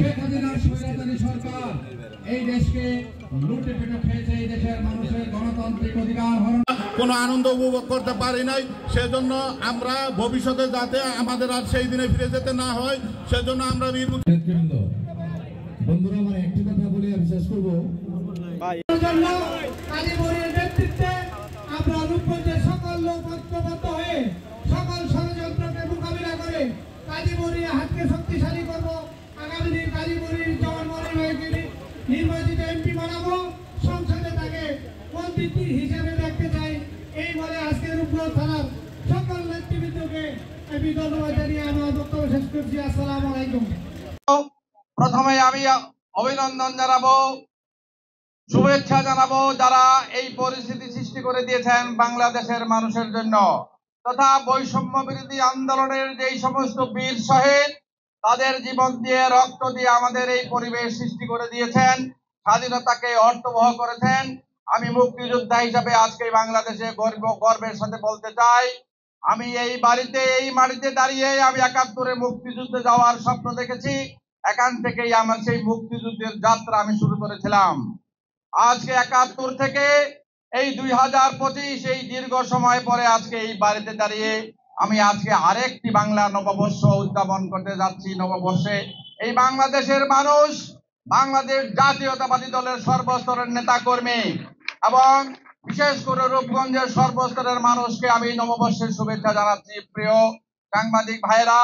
শেখ হাসিনার স্বৈরাচারী সরকার এই দেশকে লুটে পেটে খেয়েছে। এই দেশের মানুষের গণতান্ত্রিক অধিকার হরণ কোনো আনন্দ উপভোগ করতে পারি নাই। সেজন্য আমরা ভবিষ্যতে যাতে আমাদের আর সেই দিনে ফিরে যেতে না হয়, সেজন্য আমরা বন্ধুরা আমার একটি কথা বলে আমি শেষ করবো। কাজীমুরির নেতৃত্বে আমরা রূপগঞ্জের সকল লোক ঐক্যবদ্ধ হয়ে সকল ষড়যন্ত্রকে মোকাবিলা করে কাজীমুরির হাতকে শক্তিশালী করব। আগামী দিন কাজীমুরির জওয়ান মনিরকে নির্বাচিত এমপি বানাবো, সংসদে তাকে মন্ত্রী হিসেবে দেখতে চাই। এই বলে আজকে রূপগঞ্জ থানার সকল নেতৃবৃন্দকে আমি ধন্যবাদ জানিয়ে আমার বক্তব্য শেষ করছি। আসসালামু আলাইকুম। প্রথমে আমি অভিনন্দন জানাবো, শুভেচ্ছা জানাবো যারা এই পরিস্থিতি সৃষ্টি করে দিয়েছেন বাংলাদেশের মানুষের জন্য, তথা বৈষম্য বিরোধী আন্দোলনের যেই সমস্ত বীর শহীদ তাদের জীবন দিয়ে রক্ত দিয়ে আমাদের এই পরিবেশ সৃষ্টি করে দিয়েছেন, স্বাধীনতাকে অর্থবহ করেছেন। আমি মুক্তিযোদ্ধা হিসাবে আজকে বাংলাদেশে গর্বের সাথে বলতে চাই, আমি এই মাটিতে দাঁড়িয়ে আমি ৭১-এ মুক্তিযুদ্ধে যাওয়ার স্বপ্ন দেখেছি। এখান থেকেই আমার সেই মুক্তিযুদ্ধের যাত্রা আমি শুরু করেছিলাম। আজকে ৭১ থেকে এই ২০২৫ এই দীর্ঘ সময় পরে আজকে এই বাড়িতে দাঁড়িয়ে আমি আজকে আরেকটি বাংলা নববর্ষ উদযাপন করতে যাচ্ছি। নববর্ষে এই বাংলাদেশের মানুষ, বাংলাদেশ জাতীয়তাবাদী দলের সর্বস্তরের নেতা কর্মী এবং বিশেষ করে রূপগঞ্জের সর্বস্তরের মানুষকে আমি নববর্ষের শুভেচ্ছা জানাচ্ছি। প্রিয় সাংবাদিক ভাইরা,